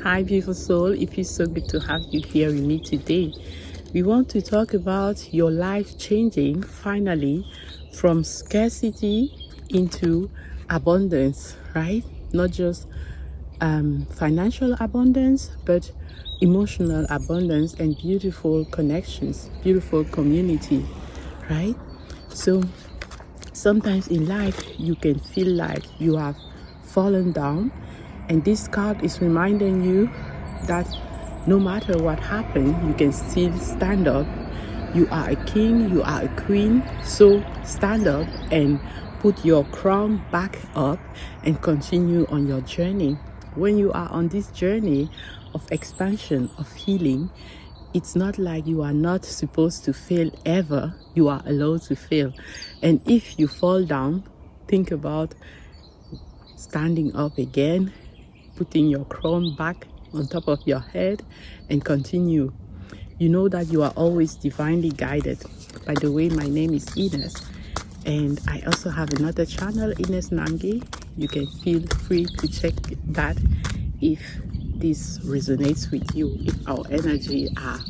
Hi, beautiful soul. It feels so good to have you here with me today. We want to talk about your life changing finally from scarcity into abundance, right? Not just financial abundance, but emotional abundance and beautiful connections, beautiful community, right? So sometimes in life you can feel like you have fallen down, and this card is reminding you that no matter what happened, you can still stand up. You are a king, you are a queen, so stand up and put your crown back up and continue on your journey. When you are on this journey of expansion, of healing, it's not like you are not supposed to fail ever. You are allowed to fail. And if you fall down, think about standing up again, putting your crown back on top of your head and continue. You know that you are always divinely guided. By the way, my name is Ines, and I also have another channel, Ines Nangi. You can feel free to check that if this resonates with you, if our energy are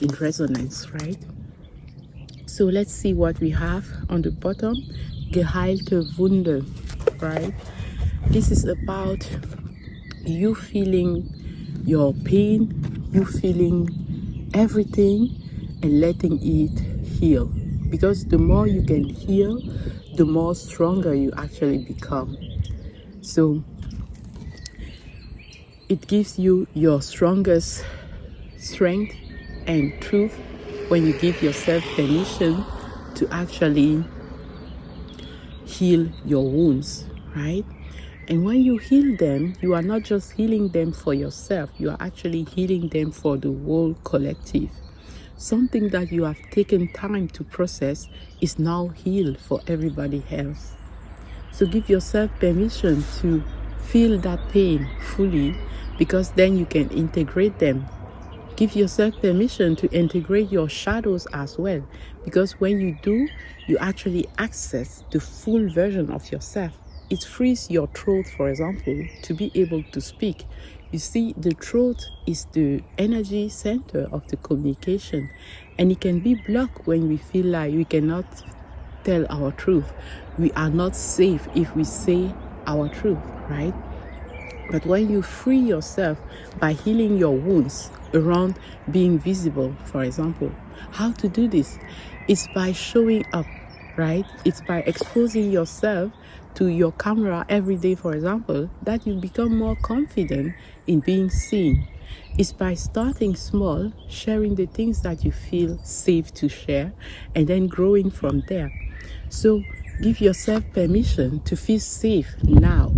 in resonance, right? So let's see what we have on the bottom. Geheilte Wunde, right? This is about you feeling your pain, you feeling everything and letting it heal. Because the more you can heal, the more stronger you actually become. So it gives you your strongest strength and truth when you give yourself permission to actually heal your wounds, right? And when you heal them, you are not just healing them for yourself, you are actually healing them for the whole collective. Something that you have taken time to process is now healed for everybody else. So give yourself permission to feel that pain fully, because then you can integrate them. Give yourself permission to integrate your shadows as well, because when you do, you actually access the full version of yourself. It frees your throat, for example, to be able to speak. You see, the throat is the energy center of the communication, and it can be blocked when we feel like we cannot tell our truth. We are not safe if we say our truth, right? But when you free yourself by healing your wounds around being visible, for example, how to do this? It's by showing up, right? It's by exposing yourself to your camera every day, for example, that you become more confident in being seen. It's by starting small, sharing the things that you feel safe to share, and then growing from there. So give yourself permission to feel safe now.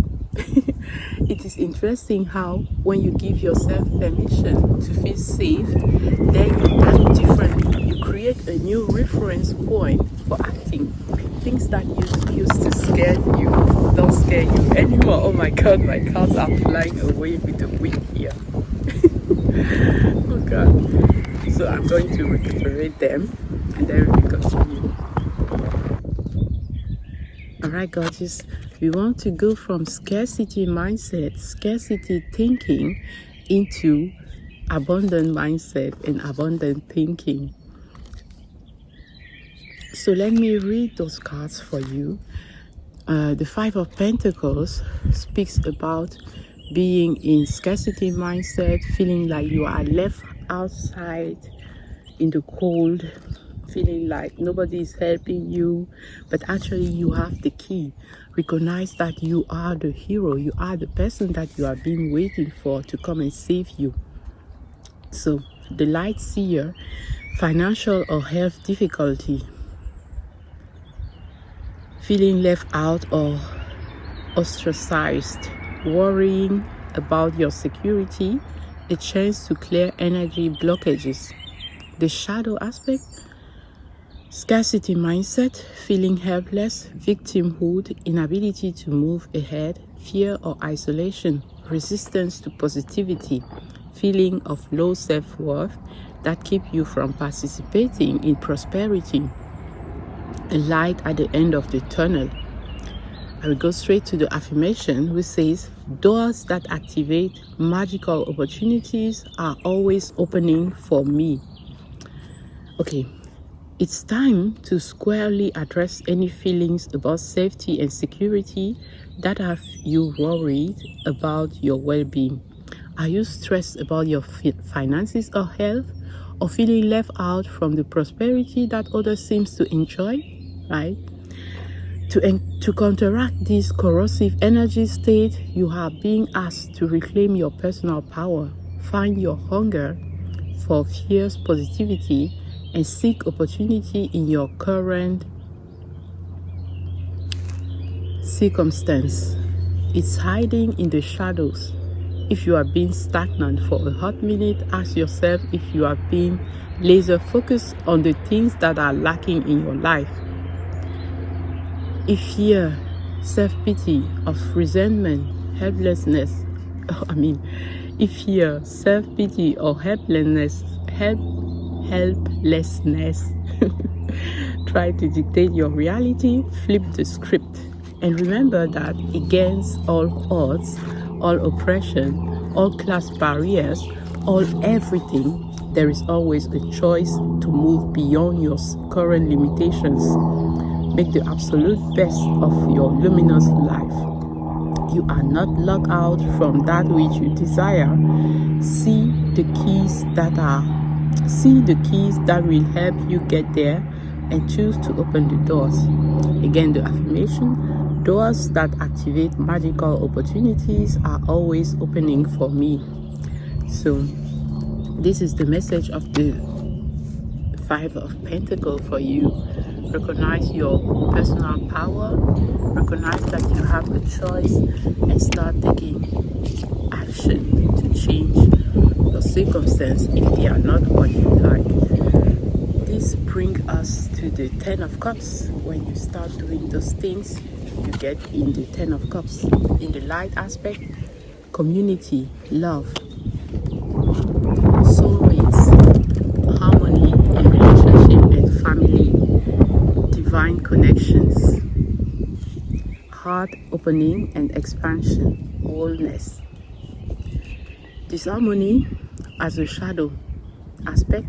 It is interesting how when you give yourself permission to feel safe, then you act differently. You create a new reference point for acting. Things that used to scare you don't scare you anymore. Oh my God, my cats are flying away with the wind here. Oh God. So I'm going to recuperate them and then we continue. Alright, gorgeous. We want to go from scarcity mindset, scarcity thinking, into abundant mindset and abundant thinking. So let me read those cards for you. The Five of Pentacles speaks about being in scarcity mindset, feeling like you are left outside in the cold, feeling like nobody is helping you, but actually you have the key. Recognize that you are the hero, you are the person that you have been waiting for to come and save you. So the light seer, financial or health difficulty, feeling left out or ostracized, worrying about your security, a chance to clear energy blockages. The shadow aspect, scarcity mindset, feeling helpless, victimhood, inability to move ahead, fear or isolation, resistance to positivity, feeling of low self-worth that keep you from participating in prosperity, a light at the end of the tunnel. I will go straight to the affirmation, which says, Doors that activate magical opportunities are always opening for me. Okay, it's time to squarely address any feelings about safety and security that have you worried about your well-being. Are you stressed about your finances or health, or feeling left out from the prosperity that others seem to enjoy? Right? To counteract this corrosive energy state, you are being asked to reclaim your personal power, find your hunger for fierce positivity, and seek opportunity in your current circumstance. It's hiding in the shadows. If you are being stagnant for a hot minute, ask yourself if you are being laser focused on the things that are lacking in your life. If fear, self-pity, of resentment, helplessness, if fear, self-pity, or helplessness try to dictate your reality, flip the script. And remember that against all odds, all oppression, all class barriers, all everything, there is always a choice to move beyond your current limitations. Make the absolute best of your luminous life. You are not locked out from that which you desire. See the keys that will help you get there, and choose to open the doors. Again, the affirmation: doors that activate magical opportunities are always opening for me. So this is the message of the Five of Pentacles for you. Recognize your personal power, recognize that you have a choice, and start taking action to change your circumstance if they are not what you like. This brings us to the Ten of Cups. When you start doing those things, you get in the Ten of Cups. In the light aspect, community, love, soulmates, harmony in relationship and family, divine connections, heart opening and expansion, wholeness. Disharmony as a shadow aspect,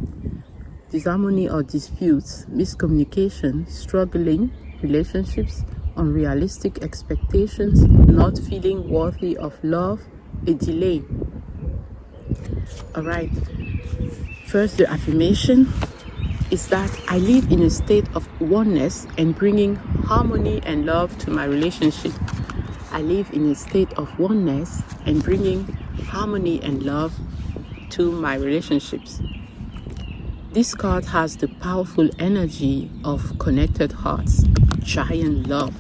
disharmony or disputes, miscommunication, struggling relationships, unrealistic expectations, not feeling worthy of love, a delay. All right. First, the affirmation is that I live in a state of oneness and bringing harmony and love to my relationship. I live in a state of oneness and bringing harmony and love to my relationships. This card has the powerful energy of connected hearts, giant love,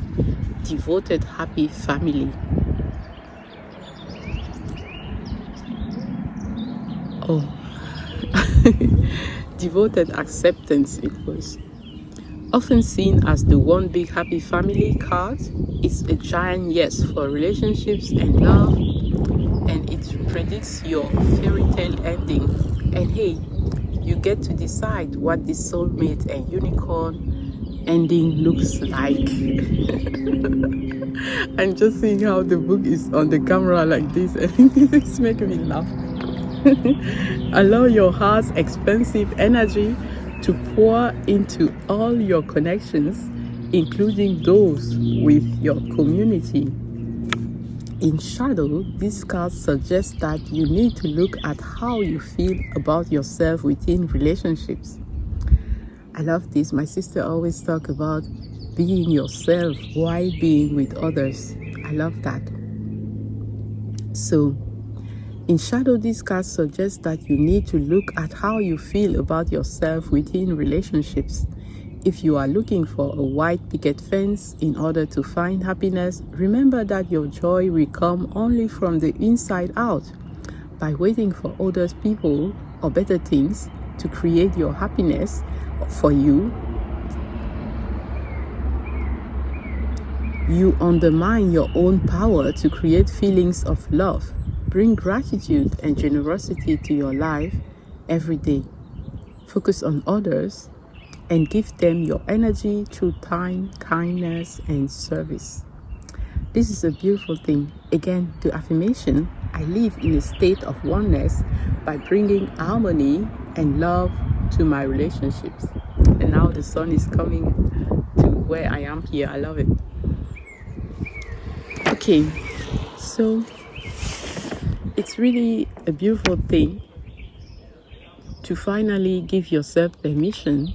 devoted happy family. Devoted acceptance it was. Often seen as the one big happy family card, it's a giant yes for relationships and love, and it predicts your fairy tale ending. And hey, you get to decide what this soulmate and unicorn ending looks like. I'm just seeing how the book is on the camera like this, and it's making me laugh. Allow your heart's expansive energy to pour into all your connections, including those with your community. In shadow, this card suggests that you need to look at how you feel about yourself within relationships. I love this. My sister always talks about being yourself while being with others. I love that. So, in shadow, this card suggests that you need to look at how you feel about yourself within relationships. If you are looking for a white picket fence in order to find happiness, remember that your joy will come only from the inside out. By waiting for other people or better things to create your happiness for you, you undermine your own power to create feelings of love. Bring gratitude and generosity to your life every day. Focus on others and give them your energy through time, kindness, and service. This is a beautiful thing. Again, the affirmation, I live in a state of oneness by bringing harmony and love to my relationships. And now the sun is coming to where I am here. I love it. Okay, so it's really a beautiful thing to finally give yourself permission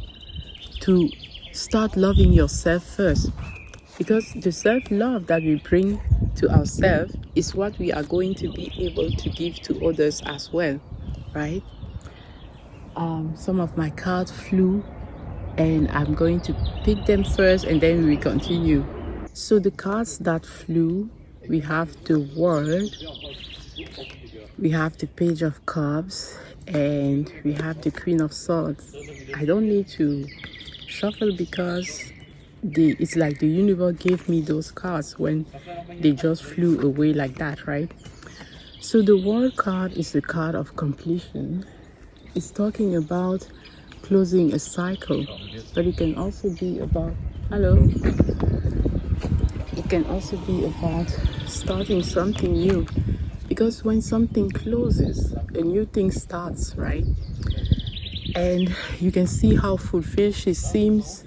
to start loving yourself first, because the self-love that we bring to ourselves is what we are going to be able to give to others as well, right? Some of my cards flew and I'm going to pick them first and then we continue. So the cards that flew, we have the World, we have the Page of Cups, and we have the Queen of Swords. I don't need to shuffle because it's like the universe gave me those cards when they just flew away like that, right? So the World card is the card of completion. It's talking about closing a cycle, but it can also be about it can also be about starting something new, because when something closes, a new thing starts, right? And you can see how fulfilled she seems,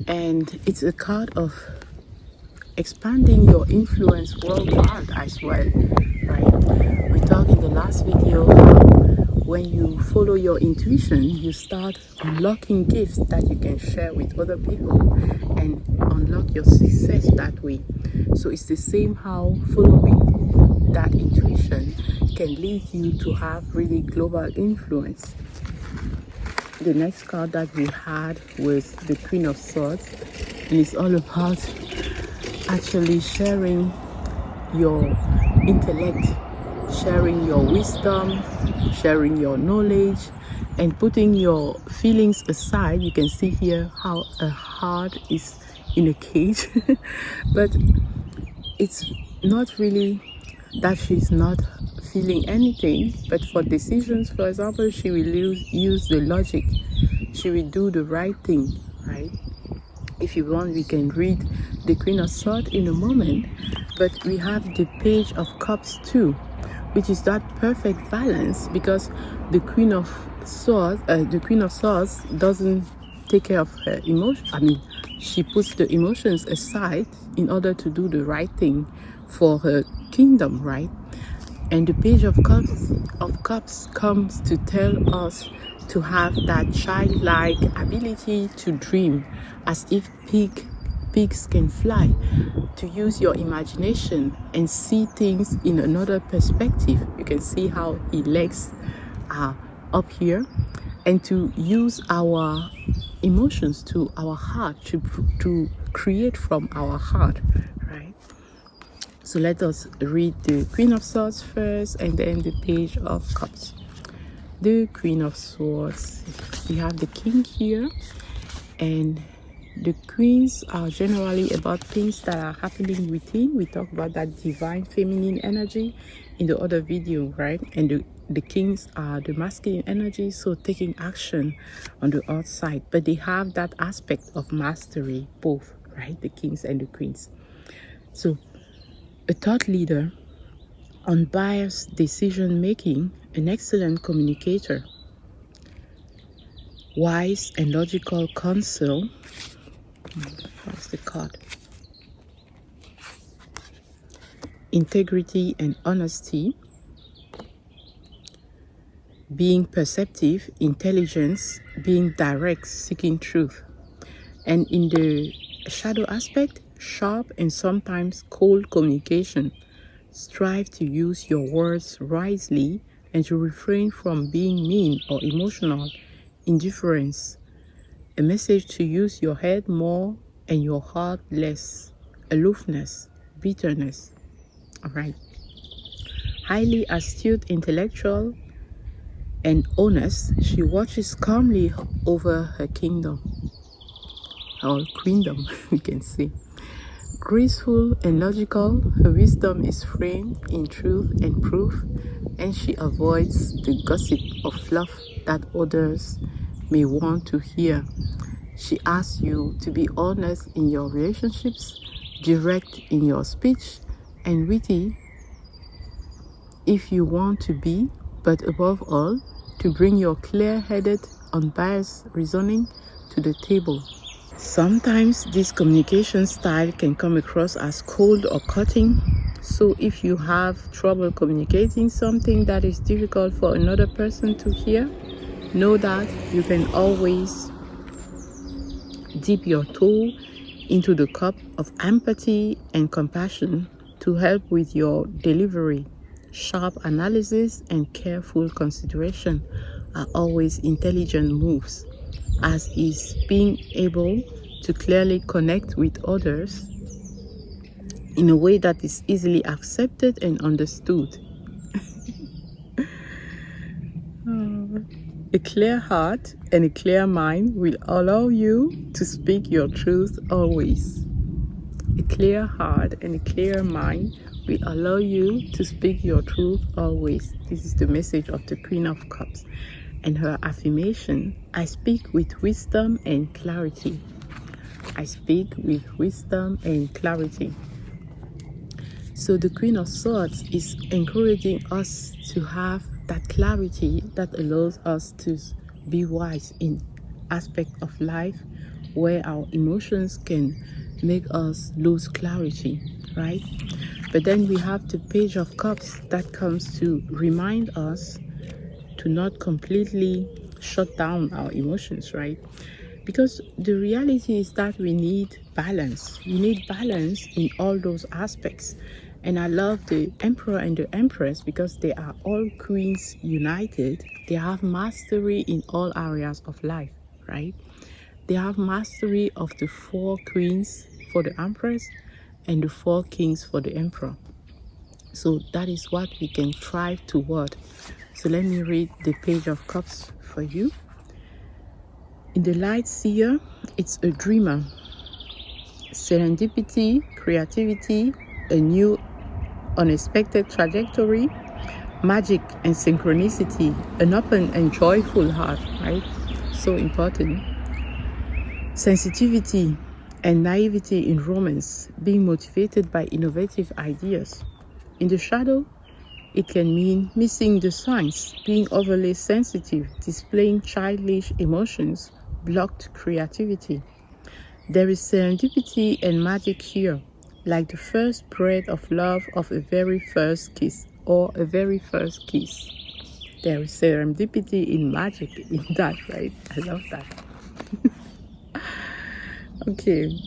and it's a card of expanding your influence worldwide as well, right? We talked in the last video how when you follow your intuition, you start unlocking gifts that you can share with other people and unlock your success that way. So it's the same how following that intuition can lead you to have really global influence. The next card that we had was the Queen of Swords, and it's all about actually sharing your intellect, sharing your wisdom, sharing your knowledge, and putting your feelings aside. You can see here how a heart is in a cage, but it's not really that she's not feeling anything, but for decisions, for example, she will use the logic. She will do the right thing, right? If you want, we can read the Queen of Swords in a moment, but we have the Page of Cups too, which is that perfect balance, because the Queen of Swords doesn't take care of her emotions. I mean, she puts the emotions aside in order to do the right thing for her kingdom, right? And the Page of Cups comes to tell us to have that childlike ability to dream, as if pigs can fly, to use your imagination and see things in another perspective. You can see how his legs are up here, and to use our emotions to our heart, to create from our heart, right? So let us read the Queen of Swords first and then the Page of Cups. The Queen of Swords, we have the King here, and the queens are generally about things that are happening within. We talked about that divine feminine energy in the other video, right? And the kings are the masculine energy, so taking action on the outside, but they have that aspect of mastery, both, right? The kings and the queens. So a thought leader, unbiased decision making, an excellent communicator, wise and logical counsel. That's the card. Integrity and honesty, being perceptive, intelligence, being direct, seeking truth. And in the shadow aspect, sharp and sometimes cold communication. Strive to use your words wisely and to refrain from being mean or emotional. Indifference, a message to use your head more and your heart less. Aloofness, bitterness. All right. Highly astute intellectual and honest, she watches calmly over her kingdom, or queendom, we can say. Graceful and logical, her wisdom is framed in truth and proof, and she avoids the gossip or fluff that others may want to hear. She asks you to be honest in your relationships, direct in your speech, and witty if you want to be, but above all, to bring your clear-headed, unbiased reasoning to the table. Sometimes this communication style can come across as cold or cutting. So if you have trouble communicating something that is difficult for another person to hear, know that you can always dip your toe into the cup of empathy and compassion to help with your delivery. Sharp analysis and careful consideration are always intelligent moves, as is being able to clearly connect with others in a way that is easily accepted and understood. A clear heart and a clear mind will allow you to speak your truth always. A clear heart and a clear mind will allow you to speak your truth always. This is the message of the Queen of Cups. And her affirmation: I speak with wisdom and clarity. I speak with wisdom and clarity. So the Queen of Swords is encouraging us to have that clarity that allows us to be wise in aspects of life where our emotions can make us lose clarity, right? But then we have the Page of Cups that comes to remind us to not completely shut down our emotions, right? Because the reality is that we need balance. We need balance in all those aspects. And I love the Emperor and the Empress because they are all queens united. They have mastery in all areas of life, right? They have mastery of the 4 queens for the Empress and the 4 kings for the Emperor. So that is what we can strive toward. So let me read the Page of Cups for you. In the Light Seer, it's a dreamer. Serendipity, creativity, a new unexpected trajectory, magic and synchronicity, an open and joyful heart, right? So important. Sensitivity and naivety in romance, being motivated by innovative ideas. In the shadow, it can mean missing the signs, being overly sensitive, displaying childish emotions, blocked creativity. There is serendipity and magic here, like the first breath of love of a very first kiss or a very first kiss. There is serendipity in magic in that, right? I love that. Okay.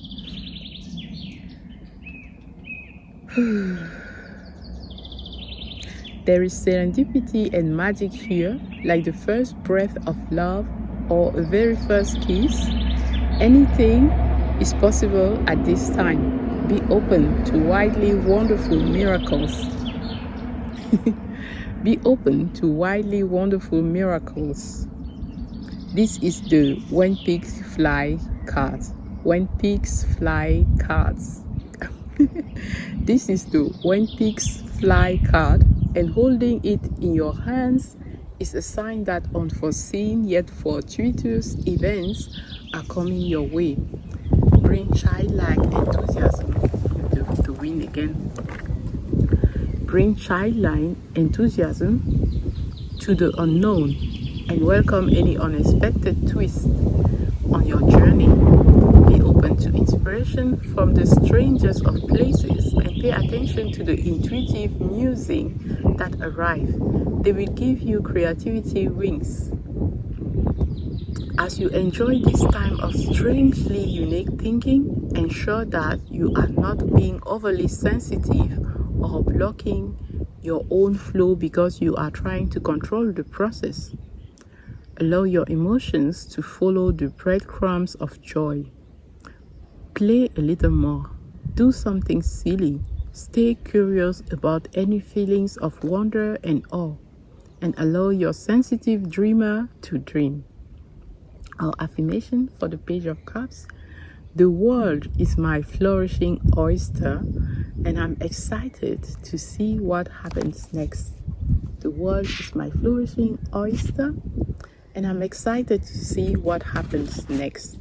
There is serendipity and magic here, like the first breath of love or a very first kiss. Anything is possible at this time. Be open to widely wonderful miracles. Be open to widely wonderful miracles. This is the When Pigs Fly card. When Pigs Fly cards. This is the When Pigs Fly card, and holding it in your hands is a sign that unforeseen yet fortuitous events are coming your way. Bring childlike enthusiasm to win again. Bring childlike enthusiasm to the unknown and welcome any unexpected twist on your journey. Be open to inspiration from the strangest of places and pay attention to the intuitive musing that arrive. They will give you creativity wings. As you enjoy this time of strangely unique thinking, ensure that you are not being overly sensitive or blocking your own flow because you are trying to control the process. Allow your emotions to follow the breadcrumbs of joy. Play a little more. Do something silly. Stay curious about any feelings of wonder and awe, and allow your sensitive dreamer to dream. Our affirmation for the Page of Cups: the world is my flourishing oyster, and I'm excited to see what happens next. The world is my flourishing oyster, and I'm excited to see what happens next.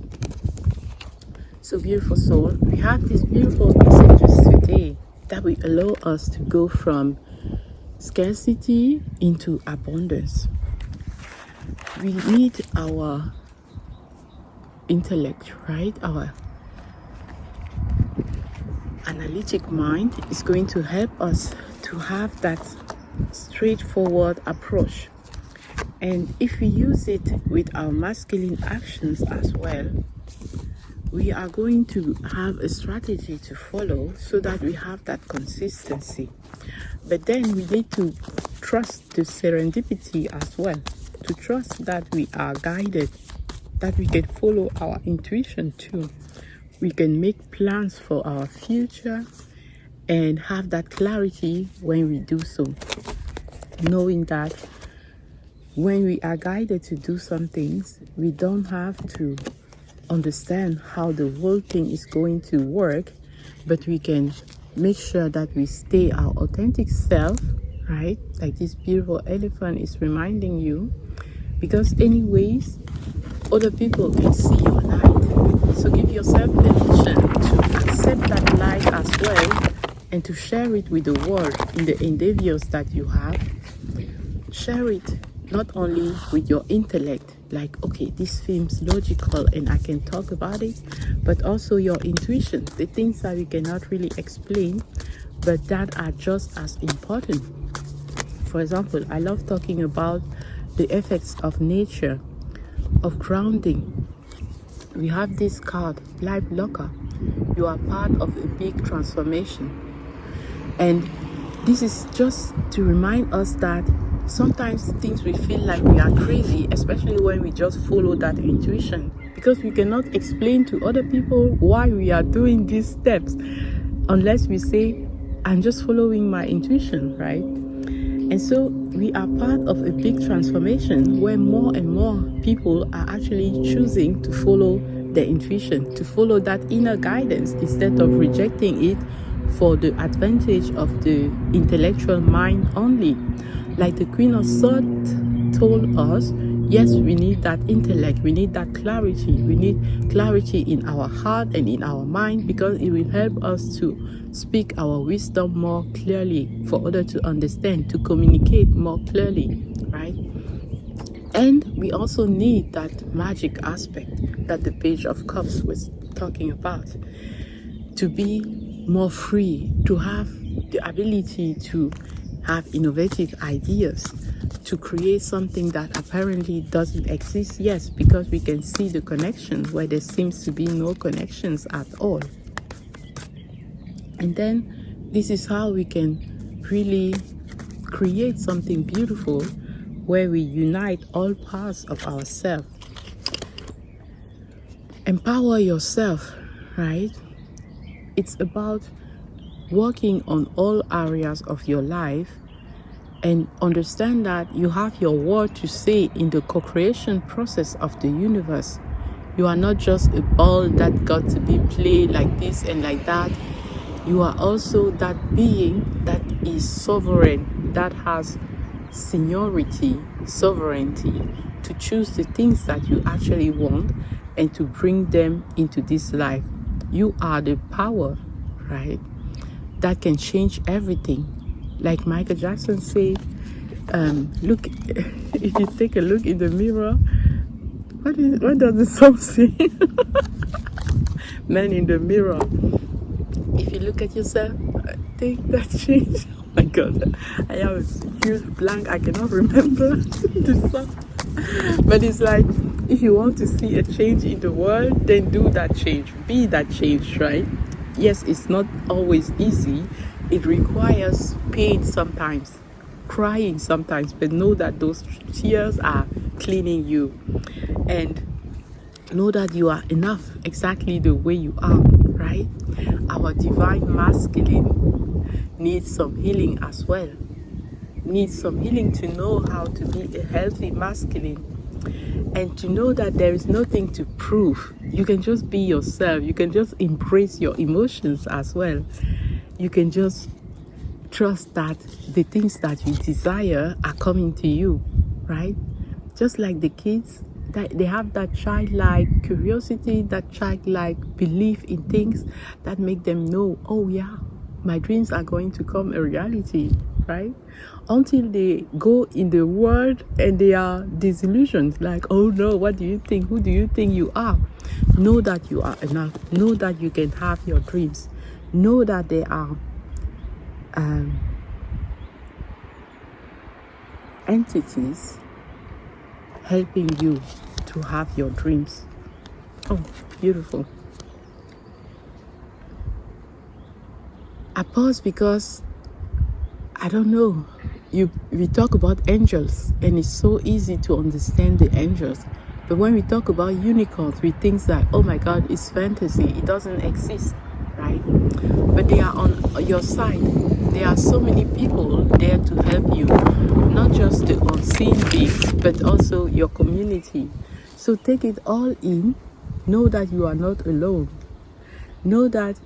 So, beautiful soul, we have these beautiful messages today that will allow us to go from scarcity into abundance. We need our intellect, right? Our analytic mind is going to help us to have that straightforward approach. And if we use it with our masculine actions as well, we are going to have a strategy to follow so that we have that consistency. But then we need to trust the serendipity as well, to trust that we are guided, that we can follow our intuition too. We can make plans for our future and have that clarity when we do so, knowing that when we are guided to do some things, we don't have to understand how the whole thing is going to work, but we can make sure that we stay our authentic self, right? Like this beautiful elephant is reminding you, because anyways, other people can see your light. So give yourself permission to accept that light as well and to share it with the world in the endeavors that you have. Share it not only with your intellect, like, okay, this seems logical and I can talk about it, but also your intuition, the things that we cannot really explain, but that are just as important. For example, I love talking about the effects of nature, of grounding. We have this card, Life Locker. You are part of a big transformation. And this is just to remind us that sometimes things we feel like we are crazy, especially when we just follow that intuition, because we cannot explain to other people why we are doing these steps unless we say, I'm just following my intuition, right? And so we are part of a big transformation where more and more people are actually choosing to follow their intuition, to follow that inner guidance instead of rejecting it for the advantage of the intellectual mind only. Like the Queen of Swords told us, yes, we need that intellect, we need that clarity, we need clarity in our heart and in our mind, because it will help us to speak our wisdom more clearly for others to understand, to communicate more clearly, right? And we also need that magic aspect that the Page of Cups was talking about, to be more free, to have the ability to have innovative ideas, to create something that apparently doesn't exist, yes, because we can see the connection where there seems to be no connections at all. And then this is how we can really create something beautiful where we unite all parts of ourselves. Empower yourself, right? It's about working on all areas of your life and understand that you have your word to say in the co-creation process of the universe. You are not just a ball that got to be played like this and like that. You are also that being that is sovereign, that has seniority, sovereignty, to choose the things that you actually want and to bring them into this life. You are the power, right, that can change everything. Like Michael Jackson said, look, if you take a look in the mirror, what does the song say? Man in the mirror. If you look at yourself, take that change. Oh my God, I have a huge blank. I cannot remember the song. But it's like, if you want to see a change in the world, then do that change. Be that change, right? Yes, it's not always easy. It requires pain sometimes, crying sometimes, but know that those tears are cleaning you. And know that you are enough exactly the way you are, right? Our divine masculine needs some healing as well. Needs some healing to know how to be a healthy masculine, and to know that there is nothing to prove. You can just be yourself. You can just embrace your emotions as well. You can just trust that the things that you desire are coming to you, right? Just like the kids, they have that childlike curiosity, that childlike belief in things that make them know, oh yeah, my dreams are going to come a reality, right? Until they go in the world and they are disillusioned, like, oh no, what do you think? Who do you think you are? Know that you are enough. Know that you can have your dreams. Know that there are entities helping you to have your dreams. Oh, beautiful. I pause because I don't know. We talk about angels, and it's so easy to understand the angels. But when we talk about unicorns, we think that, oh my God, it's fantasy. It doesn't exist, right? But they are on your side. There are so many people there to help you, not just the unseen beings, but also your community. So take it all in. Know that you are not alone. Know that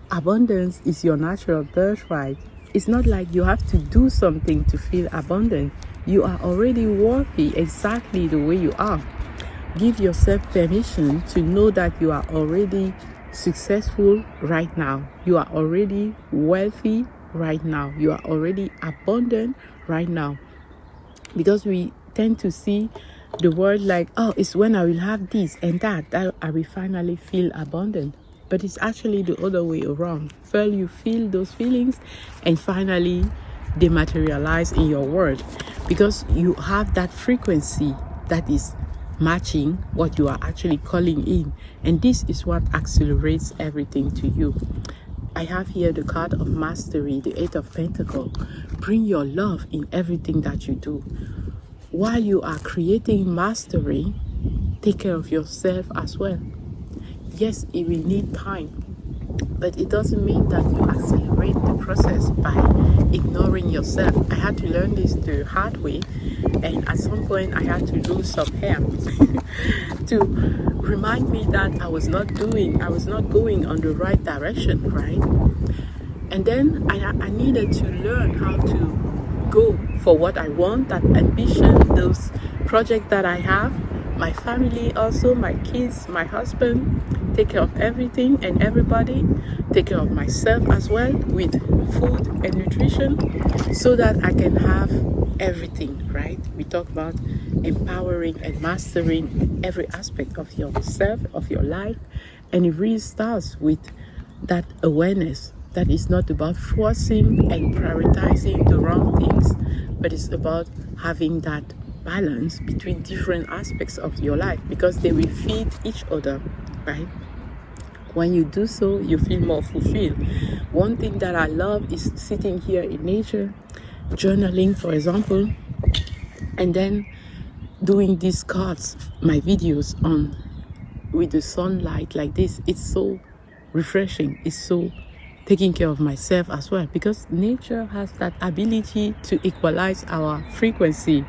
abundance is your natural birthright. It's not like you have to do something to feel abundant. You are already worthy exactly the way you are. Give yourself permission to know that you are already successful right now. You are already wealthy right now. You are already abundant right now. Because we tend to see the world like, oh, it's when I will have this and that I will finally feel abundant. But it's actually the other way around. First, you feel those feelings, and finally, they materialize in your world, because you have that frequency that is matching what you are actually calling in. And this is what accelerates everything to you. I have here the card of mastery, the Eight of Pentacles. Bring your love in everything that you do. While you are creating mastery, take care of yourself as well. Yes, it will need time, but it doesn't mean that you accelerate the process by ignoring yourself. I had to learn this the hard way, and at some point I had to lose some hair to remind me that I was not going on the right direction, right? And then I needed to learn how to go for what I want, that ambition, those projects that I have, my family also, my kids, my husband, take care of everything and everybody, take care of myself as well with food and nutrition, so that I can have everything, right? We talk about empowering and mastering every aspect of yourself, of your life, and it really starts with that awareness that it's not about forcing and prioritizing the wrong things, but it's about having that balance between different aspects of your life, because they will feed each other, right? When you do so, you feel more fulfilled. One thing that I love is sitting here in nature, journaling, for example, and then doing these cards, my videos on with the sunlight like this. It's so refreshing. It's so taking care of myself as well, because nature has that ability to equalize our frequency,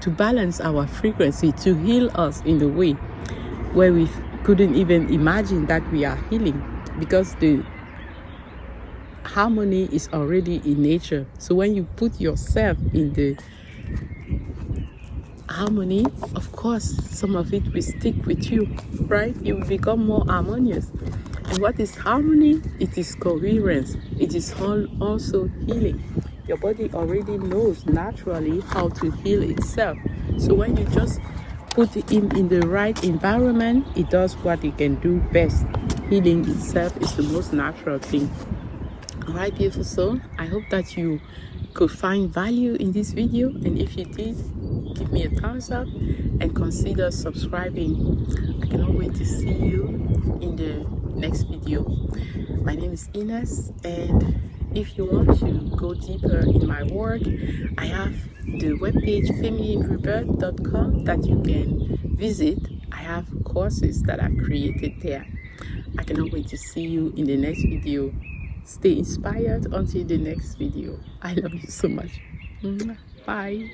to balance our frequency, to heal us in the way where we couldn't even imagine that we are healing, because the harmony is already in nature. So when you put yourself in the harmony, of course, some of it will stick with you, right? You will become more harmonious. And what is harmony? It is coherence. It is also healing. Your body already knows naturally how to heal itself. So when you just put him in the right environment, it does what it can do best. Healing itself is the most natural thing. All right, beautiful soul, I hope that you could find value in this video, and if you did, give me a thumbs up and consider subscribing. I cannot wait to see you in the next video. My name is Ines, and if you want to go deeper in my work, I have the webpage femininerebirth.com that you can visit. I have courses that I've created there. I cannot wait to see you in the next video. Stay inspired until the next video. I love you so much. Bye.